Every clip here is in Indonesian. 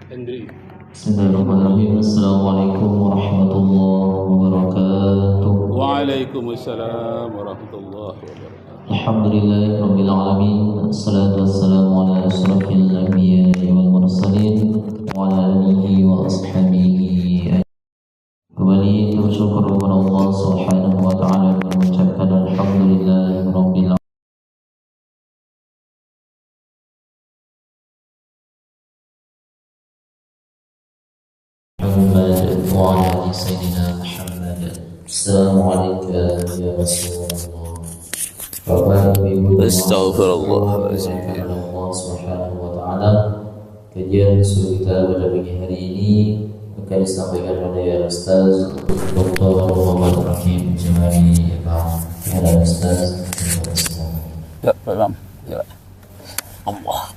Hendri. Bismillahirrahmanirrahim. Assalamualaikum warahmatullahi wabarakatuh. Waalaikumsalam warahmatullahi wabarakatuh. Alhamdulillahirabbil alamin. Assalatu wassalamu ala asyrafil anbiya'i wal mursalin wa ala alihi wa ashabihi. Kembali kita bersyukur kepada Allah Subhanahu wa taala dan mengucapkan alhamdulillahirabbil alamin. وعلى آل سيدنا محمد. السلام عليك يا رسول الله. Bapak Ibu Astagfirullahaladzim. Allah Subhanahu wa taala. Kajian suruh kita pada pagi hari ini akan disampaikan oleh Ustaz Dr. Muhammad Rahim Jamali. Kepada Ustaz. Ya, Pak Imam. Ya. Allah.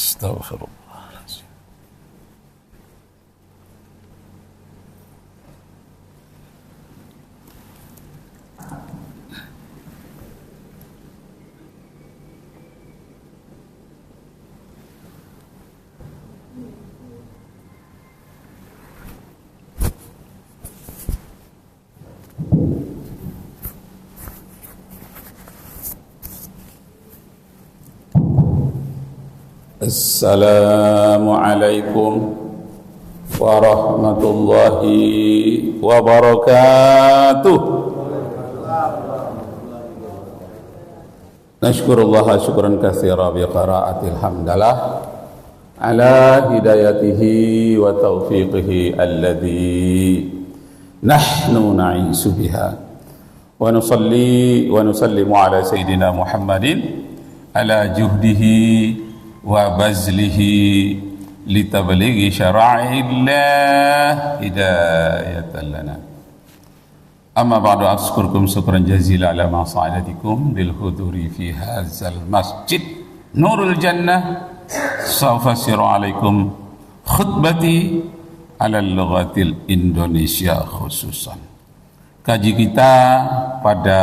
Astagfirullahaladzim. Assalamualaikum warahmatullahi wabarakatuh. Nashkurullah syukran katsira bi qiraatil hamdalah ala hidayatihi wa taufiqihi alladhi nahnu na'isu biha wa nusalli wa nusallimu ala sayyidina Muhammadin ala juhdihi wa bazlihi litablighi syara'illah hidayatan lana. Amma ba'du, askurukum syukran jazila ala ma sa'adatikum bil huduri fi hadzal masjid Nurul Jannah. Sawfa siru alaikum khutbati ala lughatil Indonesia khususan. Kaji kita pada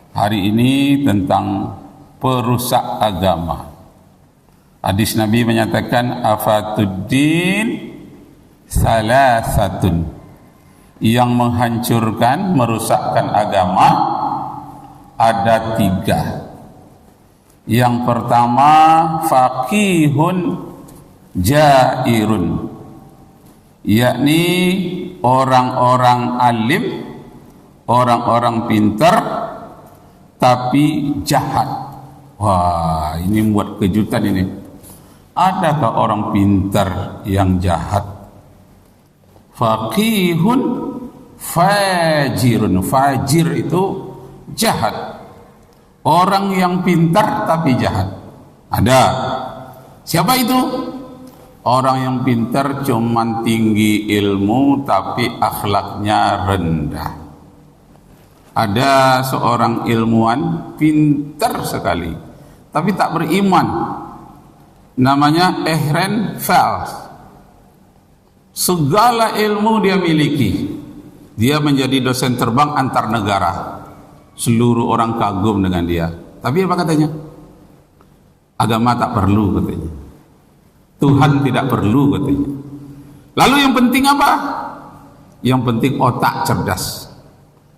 hari ini tentang perusak agama. Hadis Nabi menyatakan afatuddin salasatun, yang menghancurkan, merusakkan agama ada 3. Yang pertama faqihun jairun, yakni orang-orang alim, orang-orang pintar tapi jahat. Wah, ini membuat kejutan ini. Adakah orang pintar yang jahat? Faqihun fajirun. Fajir itu jahat. Orang yang pintar tapi jahat. Ada. Siapa itu? Orang yang pintar cuman tinggi ilmu tapi akhlaknya rendah. Ada seorang ilmuwan pintar sekali tapi tak beriman. Namanya Ehren Fels. Segala ilmu dia miliki. Dia menjadi dosen terbang antar negara. Seluruh orang kagum dengan dia. Tapi apa katanya? Agama tak perlu katanya. Tuhan tidak perlu katanya. Lalu yang penting apa? Yang penting otak cerdas.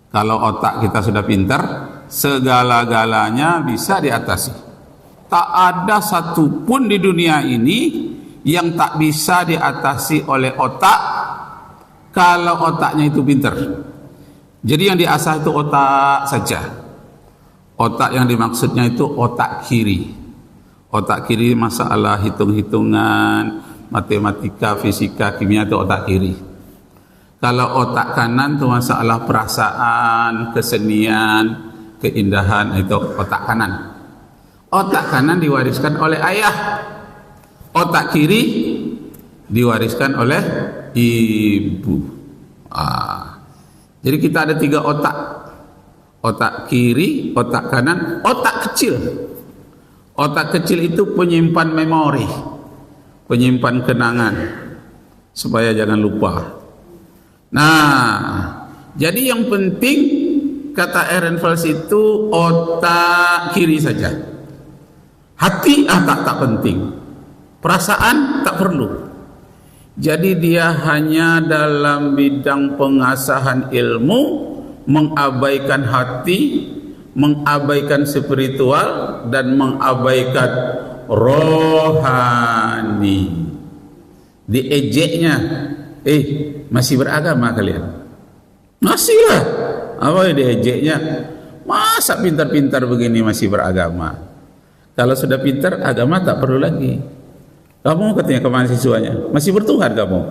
Kalau otak kita sudah pintar, segala-galanya bisa diatasi. Tak ada satupun di dunia ini yang tak bisa diatasi oleh otak kalau otaknya itu pintar. Jadi yang diasah itu otak saja. Otak yang dimaksudnya itu otak kiri. Otak kiri masalah hitung-hitungan, matematika, fisika, kimia itu otak kiri. Kalau otak kanan itu masalah perasaan, kesenian, keindahan, itu otak kanan. Otak kanan diwariskan oleh ayah, otak kiri diwariskan oleh ibu. Jadi kita ada 3 otak. Otak kiri, otak kanan, otak kecil. Otak kecil itu penyimpan memori, penyimpan kenangan, supaya jangan lupa. Nah, jadi yang penting kata Ehrenfels itu otak kiri saja. Hati tak penting. Perasaan tak perlu. Jadi dia hanya dalam bidang pengasahan ilmu mengabaikan hati, mengabaikan spiritual, dan mengabaikan rohani. Diejeknya, masih beragama kalian? Masih lah. Apa yang diejeknya? Masa pintar-pintar begini masih beragama? Kalau sudah pintar, agama tak perlu lagi. Kamu katanya ke mahasiswanya, masih bertuhan kamu?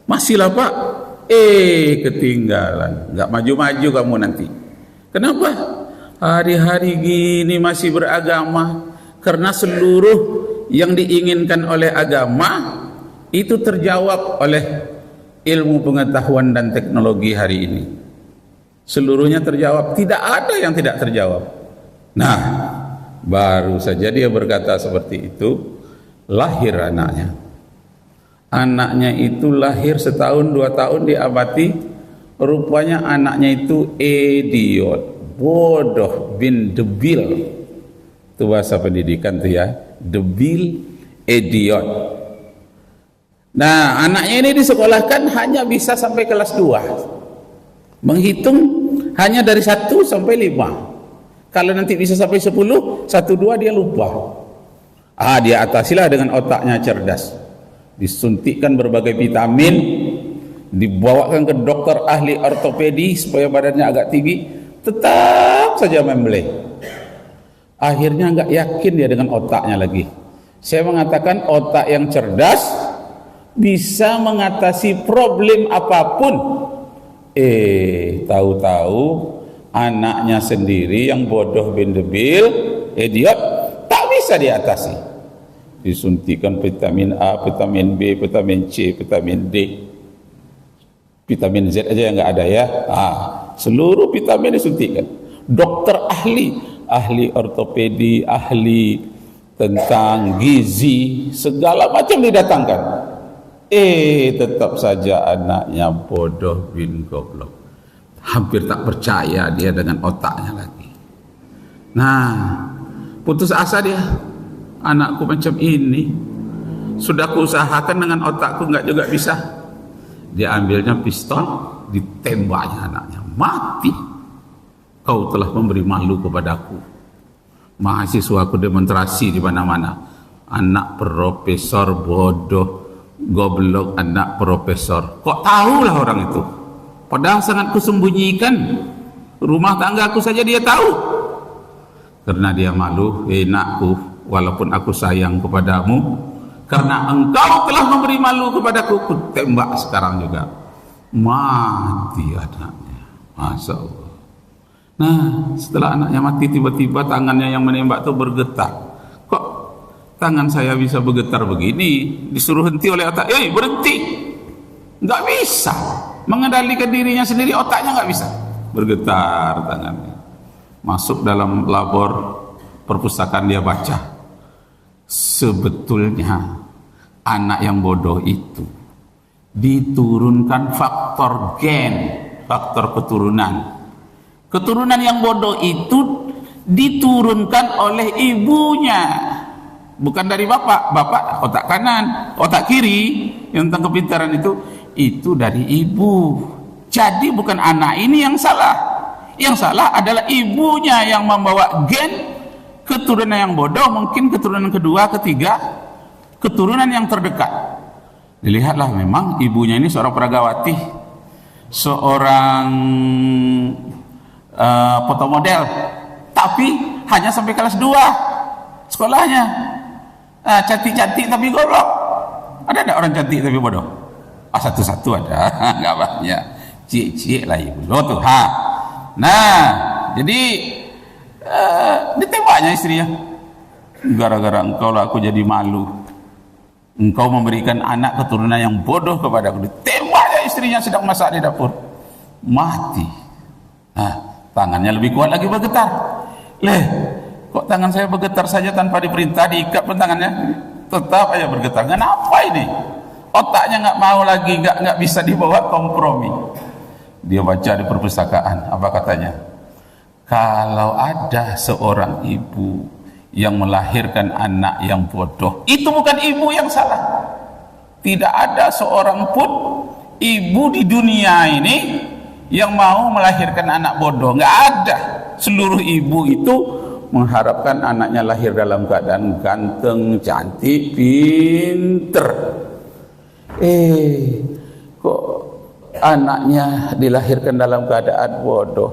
Masih lah Pak. Ketinggalan. Gak maju-maju kamu nanti. Kenapa? Hari-hari gini masih beragama. Karena seluruh yang diinginkan oleh agama itu terjawab oleh ilmu pengetahuan dan teknologi hari ini. Seluruhnya terjawab, tidak ada yang tidak terjawab. Nah, baru saja dia berkata seperti itu, lahir anaknya. Anaknya itu lahir 1 tahun 2 tahun diabati, rupanya anaknya itu idiot, bodoh, bin debil. Itu bahasa pendidikan tuh ya, debil, idiot. Nah, anaknya ini disekolahkan hanya bisa sampai kelas 2. Menghitung hanya dari 1 sampai 5. Kalau nanti bisa sampai 10, 1, 2 dia lupa. Dia atasilah dengan otaknya cerdas. Disuntikkan berbagai vitamin, dibawakan ke dokter ahli ortopedi supaya badannya agak tinggi, tetap saja membelai. Akhirnya enggak yakin dia dengan otaknya lagi. Saya mengatakan otak yang cerdas bisa mengatasi problem apapun. Tahu-tahu anaknya sendiri yang bodoh bin debil, idiot, tak bisa diatasi. Disuntikan vitamin A, vitamin B, vitamin C, vitamin D, vitamin Z aja yang nggak ada ya. Seluruh vitamin disuntikan. Dokter ahli ortopedi, ahli tentang gizi, segala macam didatangkan. Tetap saja anaknya bodoh bin goblok. Hampir tak percaya dia dengan otaknya lagi. Nah, putus asa dia. Anakku macam ini, sudah kuusahakan dengan otakku nggak juga bisa. Dia ambilnya pistol, ditembaknya anaknya, mati. Kau telah memberi malu kepadaku. Mahasiswaku demonstrasi di mana-mana. Anak profesor bodoh, goblok, anak profesor. Kok tahulah orang itu? Padahal sangat kusembunyikan. Rumah tanggaku saja dia tahu. Karena dia malu, nakku, walaupun aku sayang kepadamu, karena engkau telah memberi malu kepadaku, ku tembak sekarang juga. Mati anaknya. Masya Allah. Nah, setelah anaknya mati, tiba-tiba tangannya yang menembak itu bergetar. Kok tangan saya bisa bergetar begini? Disuruh henti oleh otak, berhenti. Nggak bisa mengendalikan dirinya sendiri, otaknya nggak bisa. Bergetar tangannya. Masuk dalam labor perpustakaan, dia baca. Sebetulnya anak yang bodoh itu diturunkan faktor gen, faktor keturunan. Keturunan yang bodoh itu diturunkan oleh ibunya, bukan dari bapak. Bapak otak kanan, otak kiri yang tentang kepintaran itu dari ibu. Jadi bukan anak ini yang salah. Yang salah adalah ibunya yang membawa gen keturunan yang bodoh, mungkin keturunan kedua, ketiga, keturunan yang terdekat. Dilihatlah, memang ibunya ini seorang peragawati, seorang fotomodel, tapi hanya sampai kelas 2 sekolahnya. Cantik-cantik tapi goblok. Ada enggak orang cantik tapi bodoh? Satu-satu ada, enggak banyak. Cik-cik lah ibu. Tuh, Nah, jadi ditembaknya istrinya. Gara-gara engkau lah aku jadi malu. Engkau memberikan anak keturunan yang bodoh kepadaku. Ditembaknya istrinya sedang masak di dapur. Mati. Tangannya lebih kuat lagi bergetar. Kok tangan saya bergetar saja tanpa diperintah, diikat pun tangannya tetap aja bergetar. Kenapa ini? Otaknya nggak mau lagi, nggak bisa dibawa kompromi. Dia baca di perpustakaan, apa katanya? Kalau ada seorang ibu yang melahirkan anak yang bodoh, itu bukan ibu yang salah. Tidak ada seorang pun ibu di dunia ini yang mau melahirkan anak bodoh, nggak ada. Seluruh ibu itu mengharapkan anaknya lahir dalam keadaan ganteng, cantik, pinter. Kok anaknya dilahirkan dalam keadaan bodoh?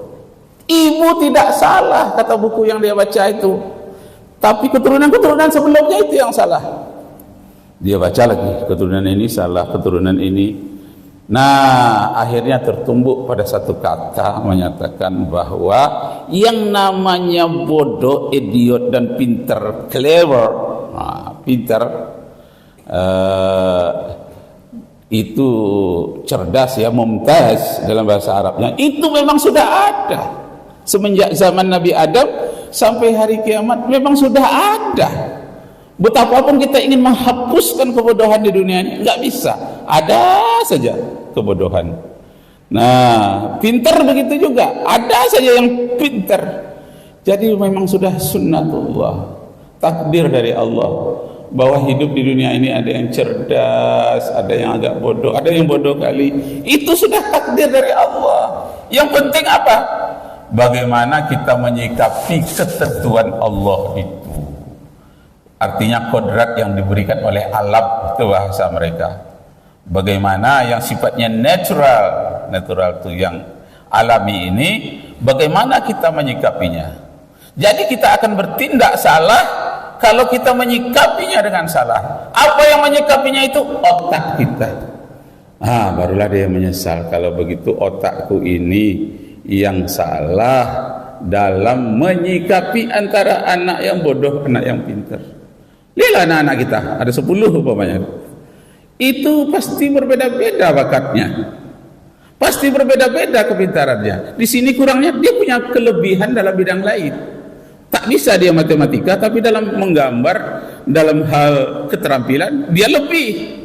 Ibu tidak salah, kata buku yang dia baca itu, tapi keturunan-keturunan sebelumnya itu yang salah. Dia baca lagi, keturunan ini salah, keturunan ini. Nah, akhirnya tertumbuk pada satu kata menyatakan bahwa yang namanya bodoh, idiot dan pinter, clever, pinter itu cerdas ya, mumtaz dalam bahasa Arabnya, itu memang sudah ada semenjak zaman Nabi Adam sampai hari kiamat, memang sudah ada. Betapapun kita ingin menghapuskan kebodohan di dunia ini, nggak bisa, ada saja kebodohan. Nah, pintar begitu juga, ada saja yang pintar. Jadi memang sudah sunnatullah, takdir dari Allah, bahwa hidup di dunia ini ada yang cerdas, ada yang agak bodoh, ada yang bodoh kali. Itu sudah takdir dari Allah. Yang penting apa? Bagaimana kita menyikapi ketentuan Allah itu. Artinya kodrat yang diberikan oleh alam, itu bahasa mereka. Bagaimana yang sifatnya natural itu yang alami ini, bagaimana kita menyikapinya. Jadi kita akan bertindak salah kalau kita menyikapinya dengan salah. Apa yang menyikapinya itu? Otak kita. Barulah dia menyesal kalau begitu otakku ini yang salah dalam menyikapi antara anak yang bodoh, anak yang pintar. Lihatlah anak-anak kita, ada 10 umpamanya. Itu pasti berbeda-beda bakatnya, pasti berbeda-beda kepintarannya. Di sini kurangnya dia punya kelebihan dalam bidang lain. Tak bisa dia matematika, tapi dalam menggambar, dalam hal keterampilan dia lebih.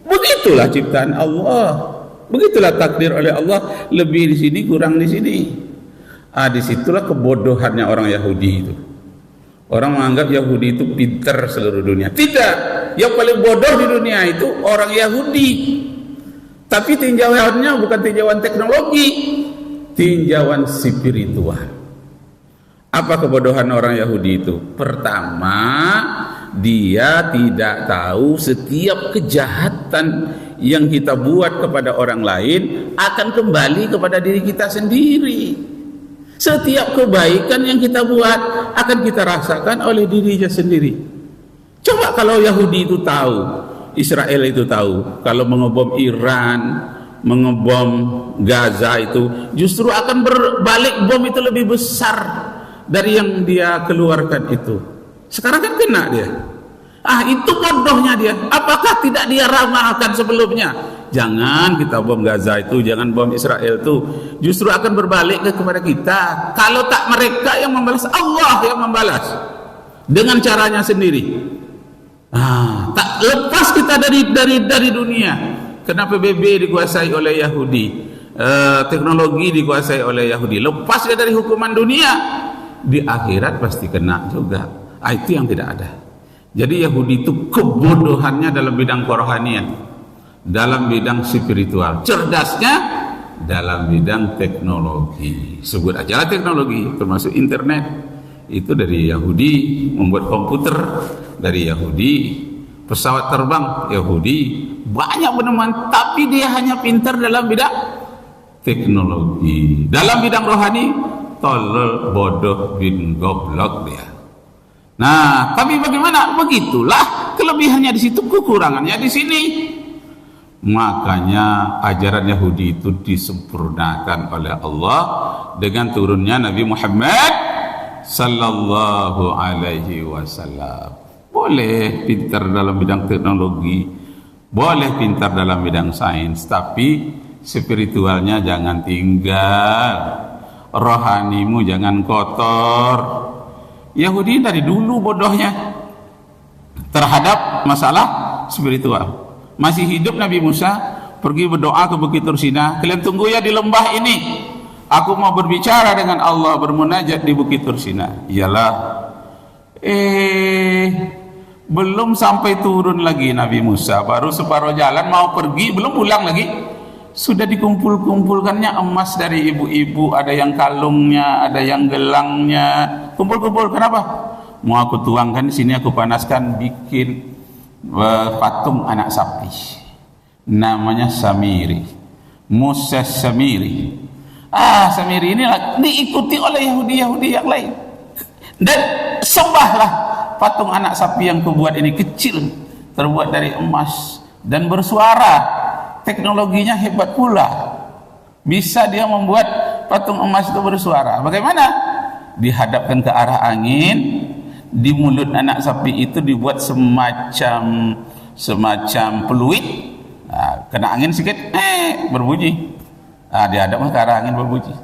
Begitulah ciptaan Allah, begitulah takdir oleh Allah, lebih di sini, kurang di sini. Disitulah kebodohannya orang Yahudi itu. Orang menganggap Yahudi itu pintar seluruh dunia. Tidak, yang paling bodoh di dunia itu orang Yahudi. Tapi tinjauannya bukan tinjauan teknologi, tinjauan spiritual. Apa kebodohan orang Yahudi itu? Pertama, dia tidak tahu setiap kejahatan yang kita buat kepada orang lain akan kembali kepada diri kita sendiri. Setiap kebaikan yang kita buat akan kita rasakan oleh dirinya sendiri. Coba kalau Yahudi itu tahu, Israel itu tahu, kalau mengebom Iran, mengebom Gaza itu justru akan berbalik, bom itu lebih besar dari yang dia keluarkan itu. Sekarang kan kena dia. Itu bodohnya dia. Apakah tidak dia ramalkan sebelumnya? Jangan kita bom Gaza itu, jangan bom Israel itu. Justru akan berbalik kepada kita. Kalau tak mereka yang membalas, Allah yang membalas dengan caranya sendiri. Tak lepas kita dari dunia. Kenapa PBB dikuasai oleh Yahudi? Teknologi dikuasai oleh Yahudi. Lepas dia dari hukuman dunia, di akhirat pasti kena juga. Itu yang tidak ada. Jadi Yahudi itu kebodohannya dalam bidang kerohanian, dalam bidang spiritual, cerdasnya dalam bidang teknologi. Sebut aja teknologi, termasuk internet, itu dari Yahudi. Membuat komputer dari Yahudi, pesawat terbang Yahudi, banyak penemuan. Tapi dia hanya pintar dalam bidang teknologi. Dalam bidang rohani, tolol, bodoh, bin goblok dia. Nah, tapi bagaimana? Begitulah kelebihannya di situ, kekurangannya di sini. Makanya ajaran Yahudi itu disempurnakan oleh Allah dengan turunnya Nabi Muhammad sallallahu alaihi wasallam. Boleh pintar dalam bidang teknologi, boleh pintar dalam bidang sains, tapi spiritualnya jangan tinggal, rohanimu jangan kotor. Yahudi dari dulu bodohnya terhadap masalah spiritual. Masih hidup Nabi Musa pergi berdoa ke Bukit Tursina, kalian tunggu ya di lembah ini, Aku mau berbicara dengan Allah, bermunajat di Bukit Tursina. Iyalah, belum sampai turun lagi Nabi Musa, baru separuh jalan mau pergi, belum pulang lagi, sudah dikumpul-kumpulkannya emas dari ibu-ibu, ada yang kalungnya, ada yang gelangnya, kumpul-kumpul. Kenapa? Mau aku tuangkan di sini, aku panaskan, bikin patung anak sapi, namanya Samiri, Musa Samiri. Samiri ini diikuti oleh Yahudi yang lain, dan sembahlah patung anak sapi yang kubuat ini, kecil, terbuat dari emas dan bersuara. Teknologinya hebat pula, bisa dia membuat patung emas itu bersuara. Bagaimana? Dihadapkan ke arah angin, di mulut anak sapi itu dibuat semacam peluit. Kena angin sedikit, berbunyi. Dihadapkan ke arah angin, berbunyi.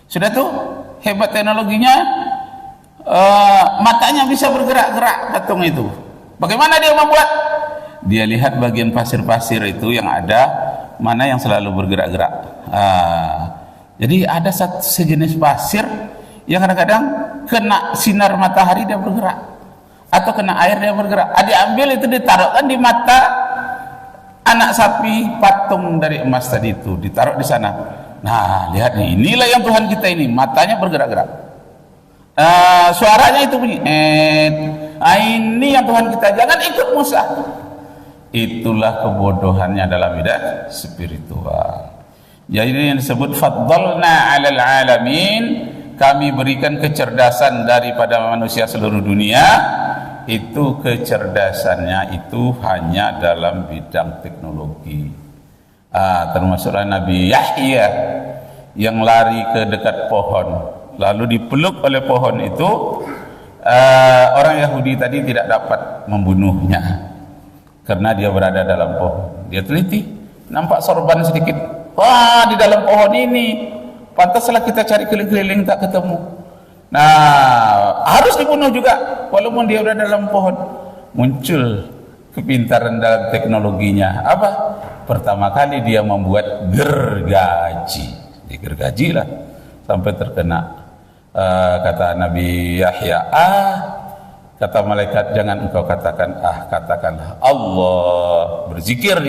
Sudah tuh, hebat teknologinya. Matanya bisa bergerak-gerak patung itu. Bagaimana dia membuat? Dia lihat bagian pasir-pasir itu yang ada, mana yang selalu bergerak-gerak. Jadi ada sejenis pasir yang kadang-kadang kena sinar matahari dia bergerak, atau kena air dia bergerak. Diambil itu, ditaruhkan di mata anak sapi, patung dari emas tadi itu ditaruh di sana. Nah, lihat nih, inilah yang Tuhan kita ini, matanya bergerak-gerak. Suaranya itu bunyi. Ini yang Tuhan kita, jangan ikut Musa. Itulah kebodohannya dalam bidang spiritual. Jadi ini yang disebut faddalna 'alal 'alamin, kami berikan kecerdasan daripada manusia seluruh dunia. Itu kecerdasannya itu hanya dalam bidang teknologi. Termasuklah Nabi Yahya yang lari ke dekat pohon, lalu dipeluk oleh pohon itu. Orang Yahudi tadi tidak dapat membunuhnya karena dia berada dalam pohon. Dia teliti, nampak sorban sedikit. Wah, di dalam pohon ini, pantaslah kita cari keliling-keliling tak ketemu. Nah, harus dibunuh juga walaupun dia berada dalam pohon. Muncul kepintaran dalam teknologinya. Apa? Pertama kali dia membuat gergaji. Digergajilah sampai terkena. Kata Nabi Yahya, kata malaikat, jangan engkau katakan katakanlah Allah. Berzikir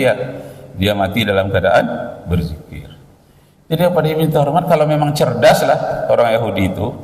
dia mati dalam keadaan berzikir. Jadi apa dia minta hormat? Kalau memang cerdas lah orang Yahudi itu,